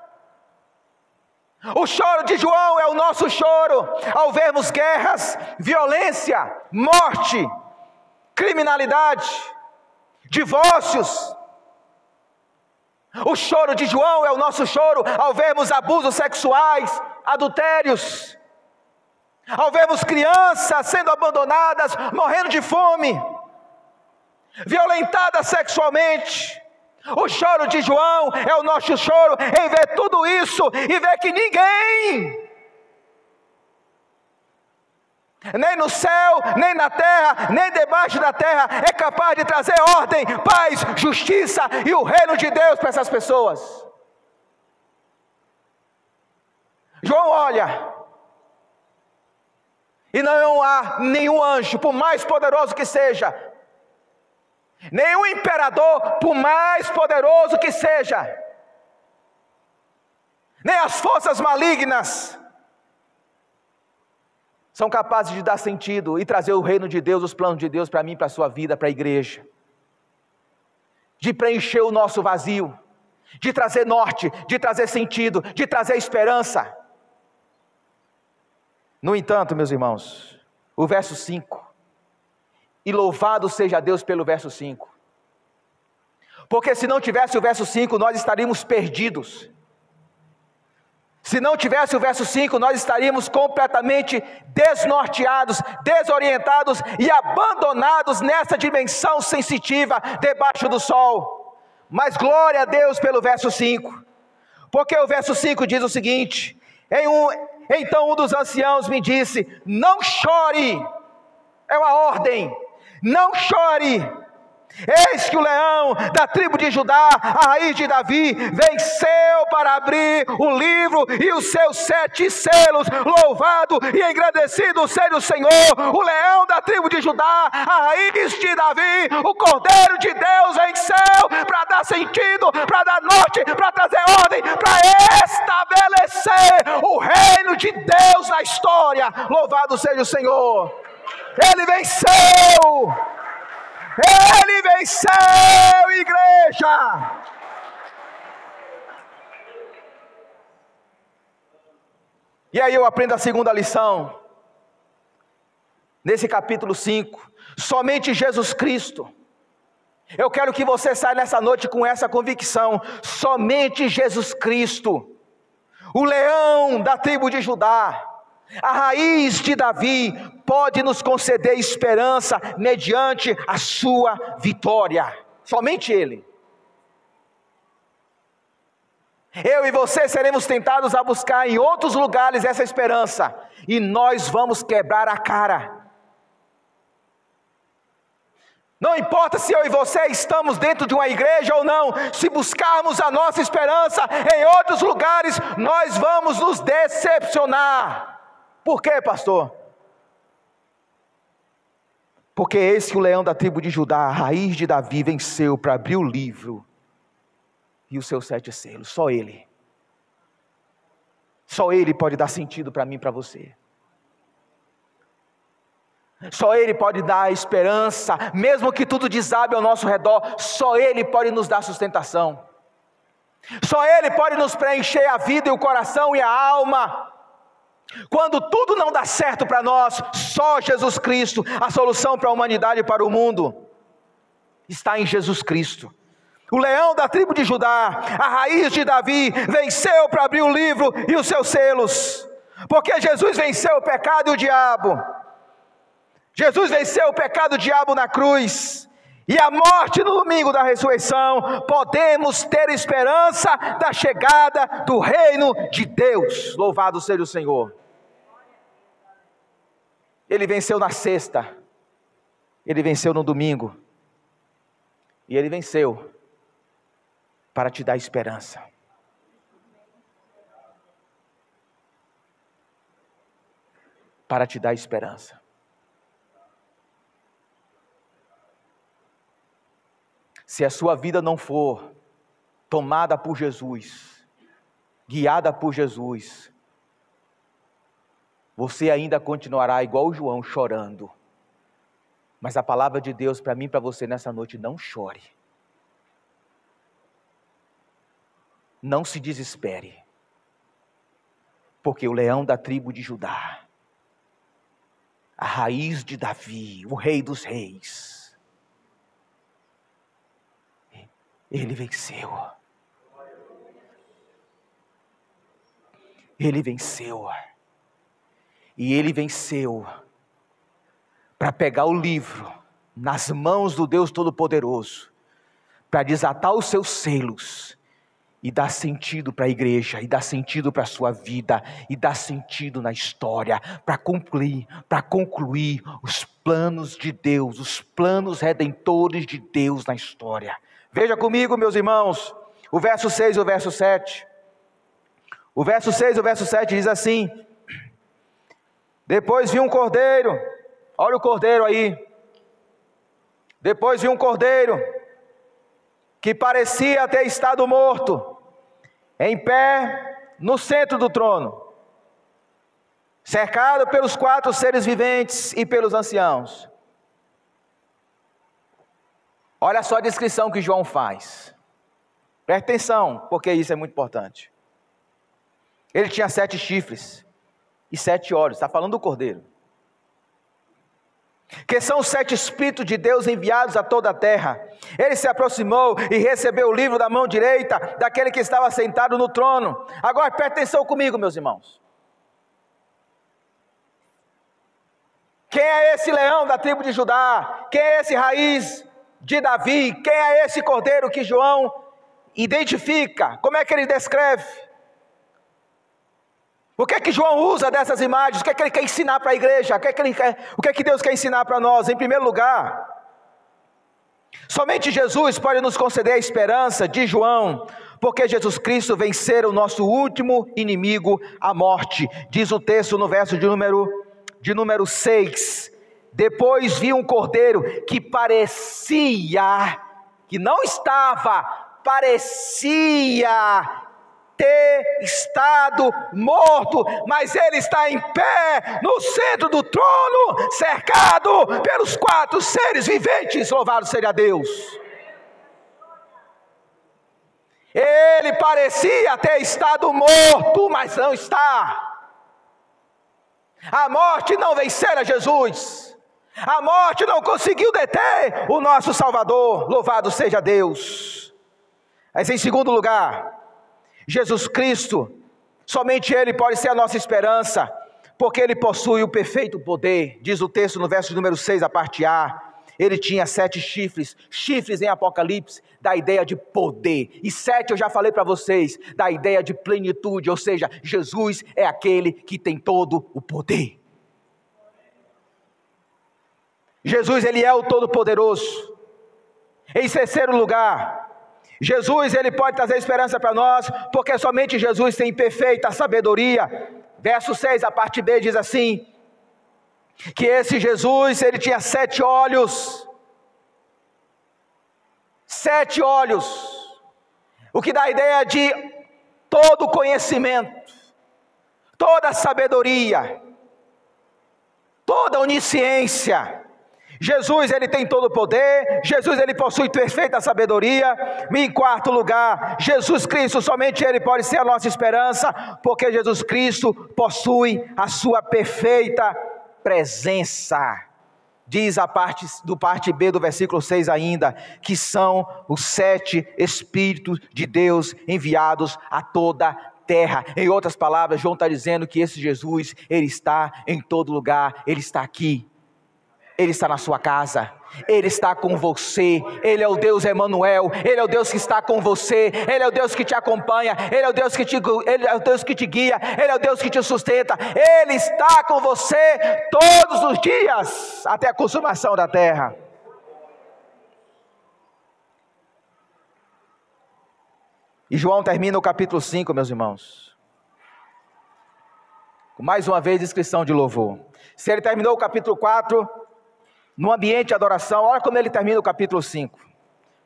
A: o choro de João é o nosso choro ao vermos guerras, violência, morte, criminalidade, divórcios. O choro de João é o nosso choro ao vermos abusos sexuais, adultérios, ao vermos crianças sendo abandonadas, morrendo de fome, violentadas sexualmente. O choro de João é o nosso choro em ver tudo isso e ver que ninguém, nem no céu, nem na terra, nem debaixo da terra, é capaz de trazer ordem, paz, justiça e o reino de Deus para essas pessoas. João olha, e não há nenhum anjo, por mais poderoso que seja, nenhum imperador, por mais poderoso que seja, nem as forças malignas são capazes de dar sentido e trazer o reino de Deus, os planos de Deus para mim, para a sua vida, para a igreja, de preencher o nosso vazio, de trazer norte, de trazer sentido, de trazer esperança. No entanto, meus irmãos, o verso 5, e louvado seja Deus pelo verso 5, porque se não tivesse o verso 5, nós estaríamos perdidos. Se não tivesse o verso 5, nós estaríamos completamente desnorteados, desorientados e abandonados nessa dimensão sensitiva debaixo do sol. Mas glória a Deus pelo verso 5, porque o verso 5 diz o seguinte: então um dos anciãos me disse: não chore, é uma ordem, não chore. Eis que o leão da tribo de Judá, a raiz de Davi, venceu para abrir o livro e os seus 7 selos. Louvado e engrandecido seja o Senhor. O leão da tribo de Judá, a raiz de Davi, o Cordeiro de Deus venceu para dar sentido, para dar norte, para trazer ordem, para estabelecer o reino de Deus na história. Louvado seja o Senhor. Ele venceu. Ele venceu, igreja. E aí eu aprendo a segunda lição, nesse capítulo 5, somente Jesus Cristo. Eu quero que você saia nessa noite com essa convicção: somente Jesus Cristo, o leão da tribo de Judá, a raiz de Davi, pode nos conceder esperança mediante a sua vitória. Somente Ele. Eu e você seremos tentados a buscar em outros lugares essa esperança, e nós vamos quebrar a cara. Não importa se eu e você estamos dentro de uma igreja ou não, se buscarmos a nossa esperança em outros lugares, nós vamos nos decepcionar. Por quê, pastor? Porque eis que o leão da tribo de Judá, a raiz de Davi, venceu para abrir o livro e os seus 7 selos. Só Ele. Só Ele pode dar sentido para mim e para você. Só Ele pode dar esperança, mesmo que tudo desabe ao nosso redor. Só Ele pode nos dar sustentação. Só Ele pode nos preencher a vida e o coração e a alma. Quando tudo não dá certo para nós, só Jesus Cristo, a solução para a humanidade e para o mundo, está em Jesus Cristo. O leão da tribo de Judá, a raiz de Davi, venceu para abrir o livro e os seus selos. Porque Jesus venceu o pecado e o diabo. Jesus venceu o pecado e o diabo na cruz. E a morte no domingo da ressurreição. Podemos ter esperança da chegada do reino de Deus. Louvado seja o Senhor. Ele venceu na sexta. Ele venceu no domingo. E ele venceu para te dar esperança. Para te dar esperança. Se a sua vida não for tomada por Jesus, guiada por Jesus, você ainda continuará igual o João, chorando. Mas a palavra de Deus para mim e para você nessa noite: não chore. Não se desespere. Porque o leão da tribo de Judá, a raiz de Davi, o rei dos reis, ele venceu. Ele venceu. E ele venceu para pegar o livro nas mãos do Deus Todo-Poderoso, para desatar os seus selos e dar sentido para a igreja, e dar sentido para a sua vida, e dar sentido na história, para concluir os planos de Deus, os planos redentores de Deus na história. Veja comigo, meus irmãos, o verso 6 e o verso 7. O verso 6 e o verso 7 diz assim: depois vi um cordeiro, olha o cordeiro aí. Depois vi um cordeiro, que parecia ter estado morto, em pé no centro do trono, cercado pelos 4 seres viventes e pelos anciãos. Olha só a descrição que João faz. Preste atenção, porque isso é muito importante. Ele tinha 7 chifres e 7 olhos. Está falando do cordeiro, que são os 7 Espíritos de Deus enviados a toda a terra. Ele se aproximou e recebeu o livro da mão direita daquele que estava sentado no trono. Agora preste atenção comigo, meus irmãos. Quem é esse leão da tribo de Judá? Quem é esse raiz de Davi? Quem é esse cordeiro que João identifica? Como é que ele descreve? O que é que João usa dessas imagens? O que é que ele quer ensinar para a igreja? O que é que Deus quer ensinar para nós? Em primeiro lugar, somente Jesus pode nos conceder a esperança de João, porque Jesus Cristo venceu o nosso último inimigo, a morte. Diz o texto no verso de número 6. Depois vi um cordeiro que parecia, que não estava, parecia ter estado morto, mas ele está em pé no centro do trono, cercado pelos 4 seres viventes. Louvado seja Deus. Ele parecia ter estado morto, mas não está. A morte não vencera Jesus. A morte não conseguiu deter o nosso Salvador. Louvado seja Deus. Mas em segundo lugar, Jesus Cristo, somente Ele pode ser a nossa esperança, porque Ele possui o perfeito poder. Diz o texto no verso número 6, a parte A. Ele tinha 7 chifres. Chifres em Apocalipse dá a ideia de poder. E 7 eu já falei para vocês, dá a ideia de plenitude. Ou seja, Jesus é aquele que tem todo o poder. Jesus, Ele é o Todo-Poderoso. Em terceiro lugar, Jesus, Ele pode trazer esperança para nós, porque somente Jesus tem perfeita sabedoria. Verso 6, a parte B diz assim, que esse Jesus, Ele tinha 7 olhos. 7 olhos. O que dá a ideia de todo conhecimento, toda sabedoria, toda onisciência. Jesus, Ele tem todo o poder. Jesus, Ele possui perfeita sabedoria. E em quarto lugar, Jesus Cristo, somente Ele pode ser a nossa esperança, porque Jesus Cristo possui a sua perfeita presença. Diz a parte B do versículo 6 ainda, que são os 7 Espíritos de Deus enviados a toda terra. Em outras palavras, João está dizendo que esse Jesus, Ele está em todo lugar, Ele está aqui, Ele está na sua casa, Ele está com você, Ele é o Deus Emanuel, Ele é o Deus que está com você, Ele é o Deus que te acompanha, Ele é o Deus que te guia, Ele é o Deus que te sustenta, Ele está com você todos os dias, até a consumação da terra. E João termina o capítulo 5, meus irmãos, com mais uma vez inscrição de louvor. Se ele terminou o capítulo 4, no ambiente de adoração, olha como ele termina o capítulo 5.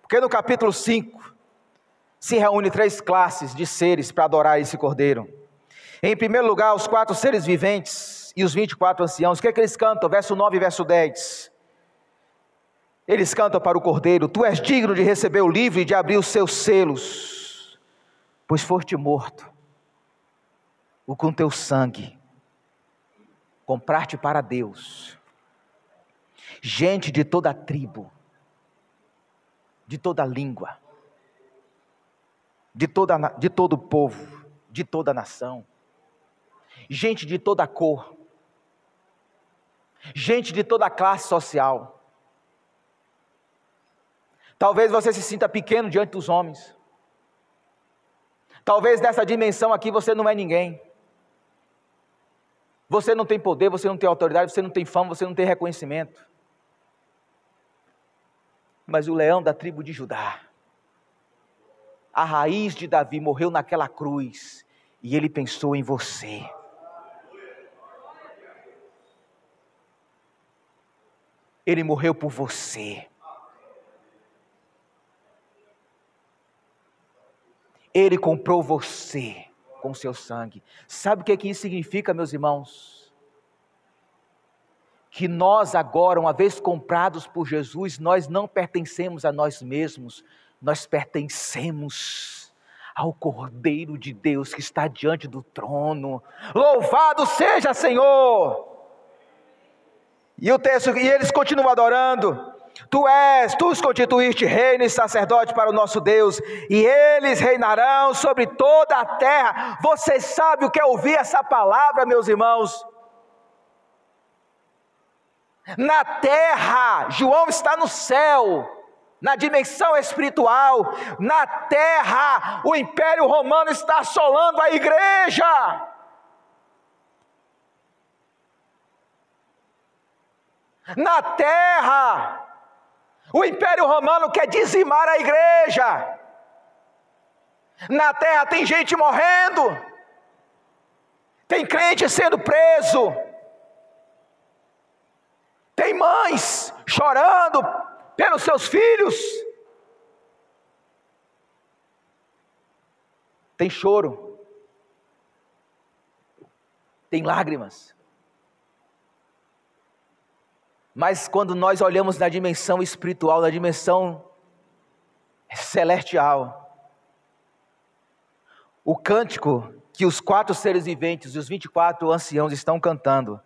A: Porque no capítulo 5, se reúne 3 classes de seres para adorar esse Cordeiro. Em primeiro lugar, os 4 seres viventes e os 24 anciãos. O que é que eles cantam? Verso 9 e verso 10. Eles cantam para o Cordeiro: Tu és digno de receber o livro e de abrir os seus selos, pois foste morto, o com teu sangue compraste para Deus gente de toda a tribo, de toda a língua, de todo o povo, de toda a nação, gente de toda a cor, gente de toda a classe social. Talvez você se sinta pequeno diante dos homens. Talvez nessa dimensão aqui você não é ninguém. Você não tem poder, você não tem autoridade, você não tem fama, você não tem reconhecimento. Mas o leão da tribo de Judá, a raiz de Davi, morreu naquela cruz, e ele pensou em você. Ele morreu por você. Ele comprou você com seu sangue. Sabe o que isso significa, meus irmãos? Que nós agora, uma vez comprados por Jesus, nós não pertencemos a nós mesmos, nós pertencemos ao Cordeiro de Deus que está diante do trono. Louvado seja, Senhor! E eles continuam adorando. Tu os constituíste reino e sacerdote para o nosso Deus, e eles reinarão sobre toda a terra. Vocês sabem o que é ouvir essa palavra, meus irmãos? Na terra, João está no céu, na dimensão espiritual. Na terra, o Império Romano está assolando a igreja. Na terra, o Império Romano quer dizimar a igreja. Na terra tem gente morrendo, tem crente sendo preso, tem mães chorando pelos seus filhos, tem choro, tem lágrimas. Mas quando nós olhamos na dimensão espiritual, na dimensão celestial, o cântico que os 4 seres viventes e os 24 anciãos estão cantando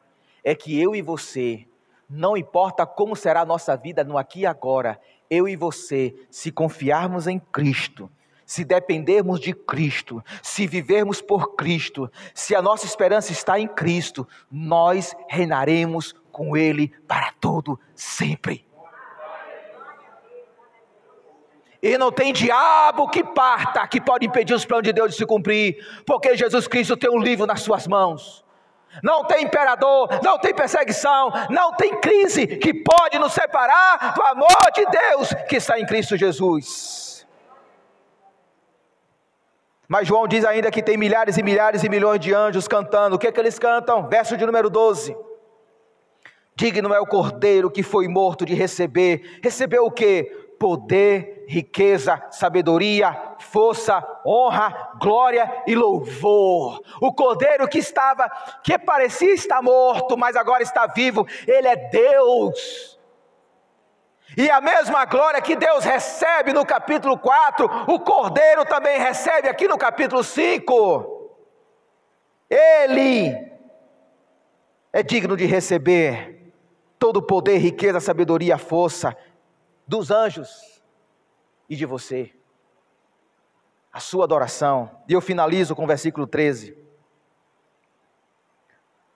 A: é que eu e você, não importa como será a nossa vida no aqui e agora, eu e você, se confiarmos em Cristo, se dependermos de Cristo, se vivermos por Cristo, se a nossa esperança está em Cristo, nós reinaremos com Ele para todo sempre. E não tem diabo que parta, que pode impedir os planos de Deus de se cumprir, porque Jesus Cristo tem um livro nas suas mãos. Não tem imperador, não tem perseguição, não tem crise que pode nos separar do amor de Deus que está em Cristo Jesus. Mas João diz ainda que tem milhares e milhares e milhões de anjos cantando. O que é que eles cantam? Verso de número 12. Digno é o Cordeiro que foi morto de receber. Recebeu o quê? Poder, riqueza, sabedoria, força, honra, glória e louvor. O Cordeiro que parecia estar morto, mas agora está vivo. Ele é Deus. E a mesma glória que Deus recebe no capítulo 4, o Cordeiro também recebe aqui no capítulo 5. Ele é digno de receber todo o poder, riqueza, sabedoria, força dos anjos e de você. a sua adoração. E eu finalizo com o versículo 13.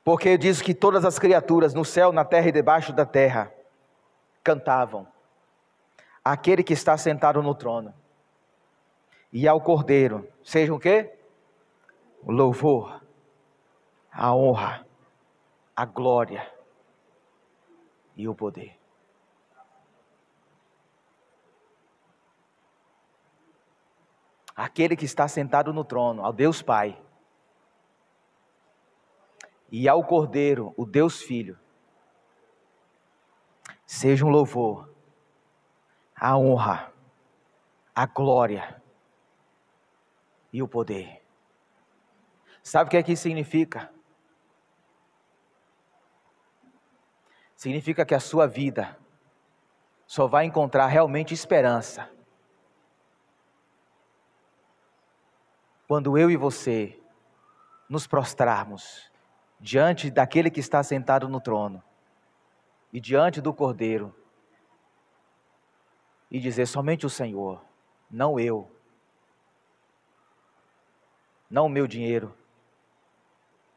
A: Porque diz que todas as criaturas no céu, na terra e debaixo da terra cantavam aquele que está sentado no trono e ao Cordeiro, sejam o quê? O louvor, a honra, a glória e o poder. Aquele que está sentado no trono, ao Deus Pai, e ao Cordeiro, o Deus Filho, seja um louvor, a honra, a glória e o poder. Sabe o que é que isso significa? Significa que a sua vida só vai encontrar realmente esperança quando eu e você nos prostrarmos diante daquele que está sentado no trono e diante do Cordeiro e dizer: somente o Senhor, não eu, não o meu dinheiro,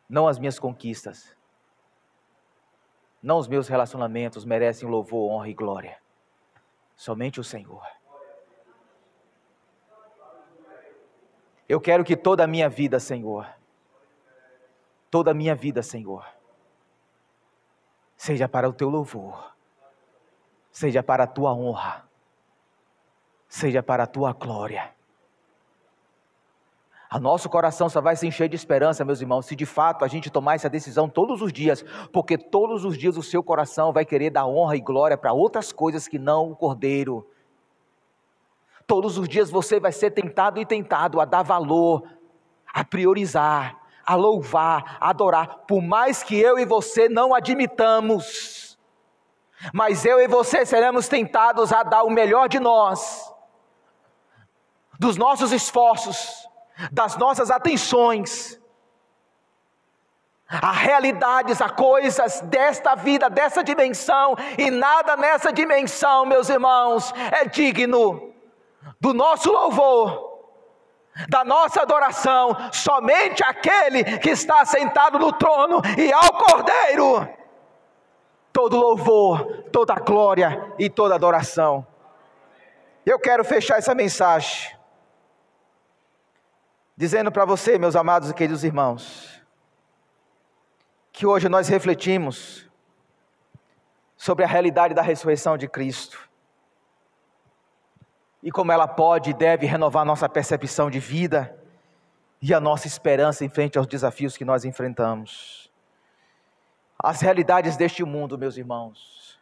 A: não as minhas conquistas, não os meus relacionamentos merecem louvor, honra e glória. Somente o Senhor. Eu quero que toda a minha vida, Senhor, toda a minha vida, Senhor, seja para o teu louvor, seja para a tua honra, seja para a tua glória. O nosso coração só vai se encher de esperança, meus irmãos, se de fato a gente tomar essa decisão todos os dias, porque todos os dias o seu coração vai querer dar honra e glória para outras coisas que não o Cordeiro. Todos os dias você vai ser tentado e tentado a dar valor, a priorizar, a louvar, a adorar, por mais que eu e você não admitamos, mas eu e você seremos tentados a dar o melhor de nós, dos nossos esforços, das nossas atenções, a realidades, a coisas desta vida, dessa dimensão, e nada nessa dimensão, meus irmãos, é digno do nosso louvor, da nossa adoração. Somente aquele que está sentado no trono e ao Cordeiro, todo louvor, toda glória e toda adoração. Eu quero fechar essa mensagem dizendo para você, meus amados e queridos irmãos, que hoje nós refletimos sobre a realidade da ressurreição de Cristo e como ela pode e deve renovar nossa percepção de vida e a nossa esperança em frente aos desafios que nós enfrentamos. As realidades deste mundo, meus irmãos,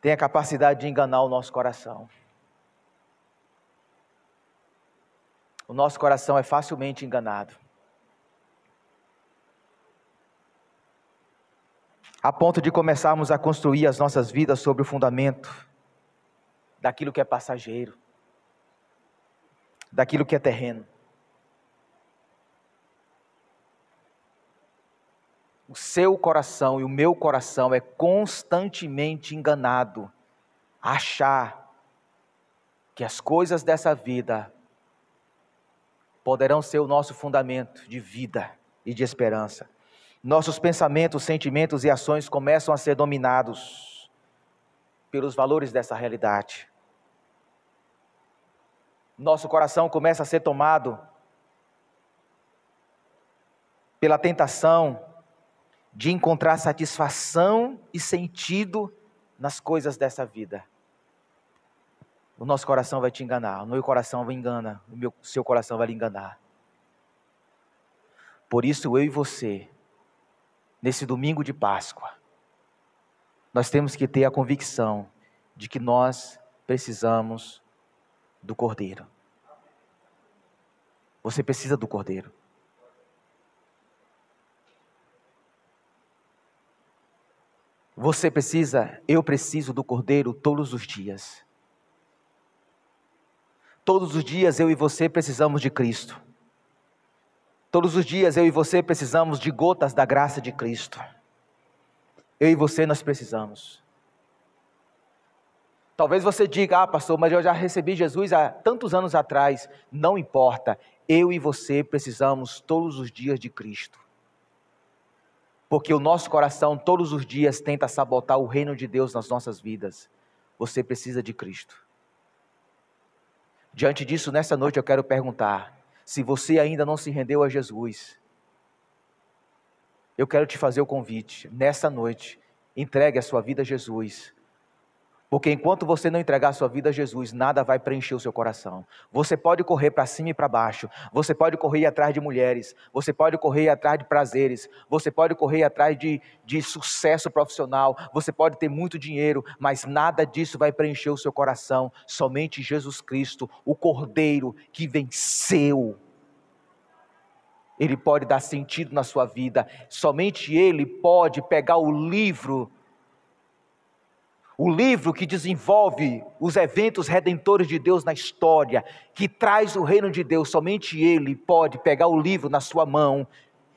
A: têm a capacidade de enganar o nosso coração. O nosso coração é facilmente enganado, a ponto de começarmos a construir as nossas vidas sobre o fundamento daquilo que é passageiro, daquilo que é terreno. O seu coração e o meu coração é constantemente enganado a achar que as coisas dessa vida poderão ser o nosso fundamento de vida e de esperança. Nossos pensamentos, sentimentos e ações começam a ser dominados pelos valores dessa realidade. Nosso coração começa a ser tomado pela tentação de encontrar satisfação e sentido nas coisas dessa vida. O nosso coração vai te enganar, o meu coração vai enganar, o seu coração vai lhe enganar. Por isso eu e você, nesse domingo de Páscoa, nós temos que ter a convicção de que nós precisamos do Cordeiro. Você precisa do Cordeiro. Você precisa, eu preciso do Cordeiro todos os dias. Todos os dias eu e você precisamos de Cristo. Todos os dias eu e você precisamos de gotas da graça de Cristo. Eu e você nós precisamos. Talvez você diga, pastor, mas eu já recebi Jesus há tantos anos atrás. Não importa, eu e você precisamos todos os dias de Cristo. Porque o nosso coração todos os dias tenta sabotar o reino de Deus nas nossas vidas. Você precisa de Cristo. Diante disso, nessa noite eu quero perguntar, se você ainda não se rendeu a Jesus, eu quero te fazer o convite, nessa noite, entregue a sua vida a Jesus. Porque enquanto você não entregar a sua vida a Jesus, nada vai preencher o seu coração. Você pode correr para cima e para baixo, você pode correr atrás de mulheres, você pode correr atrás de prazeres, você pode correr atrás de sucesso profissional, você pode ter muito dinheiro, mas nada disso vai preencher o seu coração. Somente Jesus Cristo, o Cordeiro que venceu, Ele pode dar sentido na sua vida. Somente Ele pode pegar o livro que desenvolve os eventos redentores de Deus na história, que traz o reino de Deus. Somente Ele pode pegar o livro na sua mão,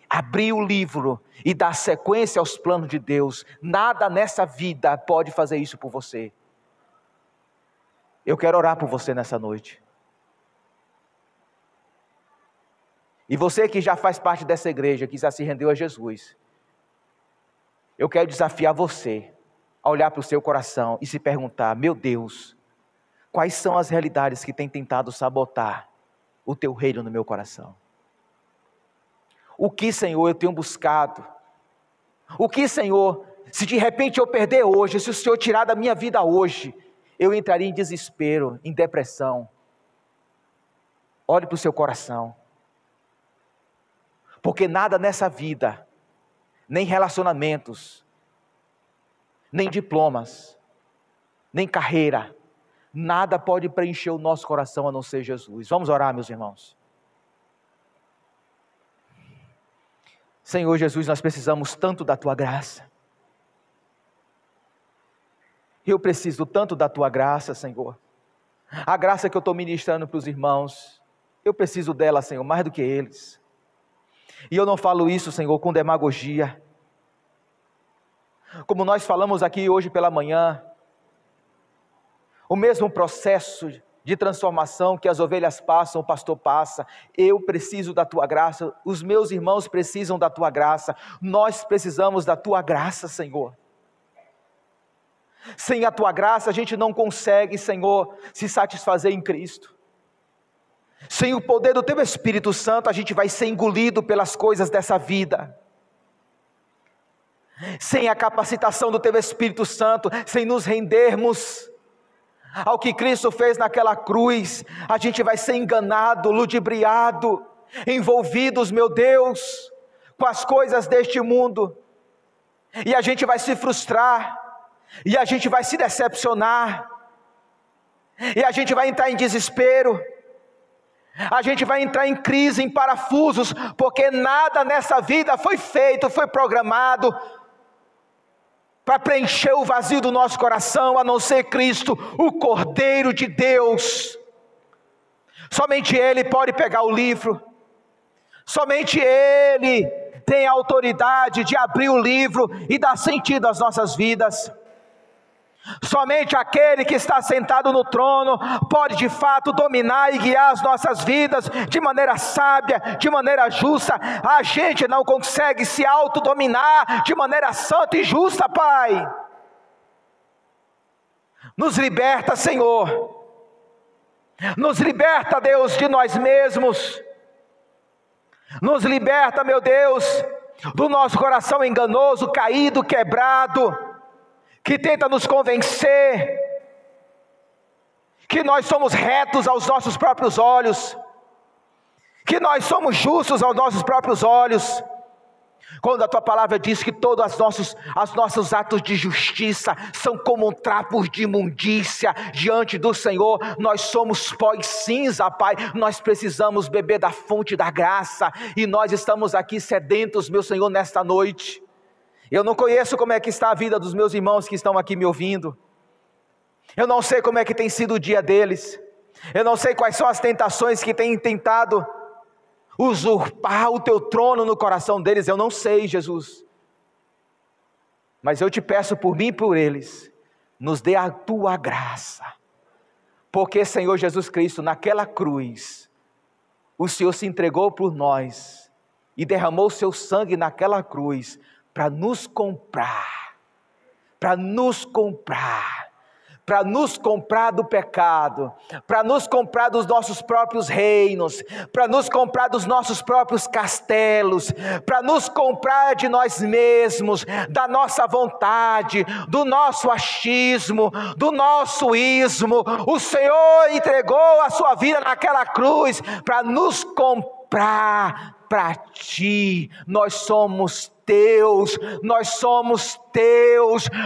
A: abrir o livro e dar sequência aos planos de Deus. Nada nessa vida pode fazer isso por você. Eu quero orar por você nessa noite. E você que já faz parte dessa igreja, que já se rendeu a Jesus, eu quero desafiar você a olhar para o seu coração e se perguntar, meu Deus, quais são as realidades que têm tentado sabotar o teu reino no meu coração? O que, Senhor, eu tenho buscado? O que, Senhor, se de repente eu perder hoje, se o Senhor tirar da minha vida hoje, eu entraria em desespero, em depressão? Olhe para o seu coração. Porque nada nessa vida, nem relacionamentos, nem diplomas, nem carreira, nada pode preencher o nosso coração a não ser Jesus. Vamos orar, meus irmãos. Senhor Jesus, nós precisamos tanto da Tua graça. Eu preciso tanto da Tua graça, Senhor. A graça que eu estou ministrando para os irmãos, eu preciso dela, Senhor, mais do que eles. E eu não falo isso, Senhor, com demagogia. Como nós falamos aqui hoje pela manhã, o mesmo processo de transformação que as ovelhas passam, o pastor passa. Eu preciso da Tua graça, os meus irmãos precisam da Tua graça, nós precisamos da Tua graça, Senhor. Sem a Tua graça a gente não consegue, Senhor, se satisfazer em Cristo. Sem o poder do Teu Espírito Santo a gente vai ser engolido pelas coisas dessa vida. Sem a capacitação do Teu Espírito Santo, sem nos rendermos ao que Cristo fez naquela cruz, a gente vai ser enganado, ludibriado, envolvidos, meu Deus, com as coisas deste mundo, e a gente vai se frustrar, e a gente vai se decepcionar, e a gente vai entrar em desespero, a gente vai entrar em crise, em parafusos, porque nada nessa vida foi feito, foi programado para preencher o vazio do nosso coração, a não ser Cristo, o Cordeiro de Deus. Somente Ele pode pegar o livro, somente Ele tem a autoridade de abrir o livro e dar sentido às nossas vidas. Somente aquele que está sentado no trono pode de fato dominar e guiar as nossas vidas de maneira sábia, de maneira justa. A gente não consegue se autodominar de maneira santa e justa, Pai. Nos liberta, Senhor. Nos liberta, Deus, de nós mesmos. Nos liberta, meu Deus, do nosso coração enganoso, caído, quebrado, que tenta nos convencer que nós somos retos aos nossos próprios olhos, que nós somos justos aos nossos próprios olhos, quando a Tua palavra diz que todos os nossos atos de justiça são como trapos de imundícia diante do Senhor. Nós somos pó e cinza, Pai. Nós precisamos beber da fonte da graça, e nós estamos aqui sedentos, meu Senhor, nesta noite. Eu não conheço como é que está a vida dos meus irmãos que estão aqui me ouvindo. Eu não sei como é que tem sido o dia deles. Eu não sei quais são as tentações que têm tentado usurpar o Teu trono no coração deles. Eu não sei, Jesus. Mas eu te peço por mim e por eles, nos dê a tua graça, porque, Senhor Jesus Cristo, naquela cruz, o Senhor se entregou por nós e derramou o seu sangue naquela cruz para nos comprar, para nos comprar do pecado, para nos comprar dos nossos próprios reinos, para nos comprar dos nossos próprios castelos, para nos comprar de nós mesmos, da nossa vontade, do nosso achismo, do nosso ismo. O Senhor entregou a sua vida naquela cruz para nos comprar para ti. Nós somos teus,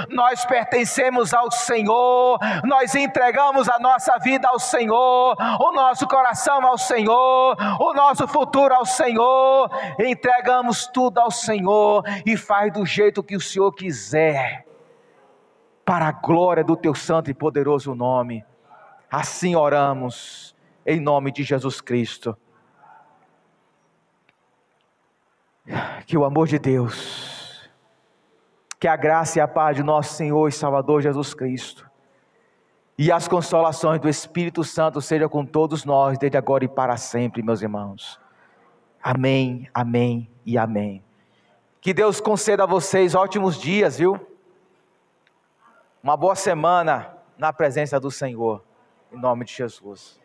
A: nós pertencemos ao Senhor, nós entregamos a nossa vida ao Senhor, o nosso coração ao Senhor, o nosso futuro ao Senhor, entregamos tudo ao Senhor, e faz do jeito que o Senhor quiser, para a glória do teu santo e poderoso nome. Assim oramos, em nome de Jesus Cristo. Que o amor de Deus, que a graça e a paz de nosso Senhor e Salvador Jesus Cristo, e as consolações do Espírito Santo sejam com todos nós, desde agora e para sempre, meus irmãos. Amém, amém e amém. Que Deus conceda a vocês ótimos dias, viu? Uma boa semana na presença do Senhor, em nome de Jesus.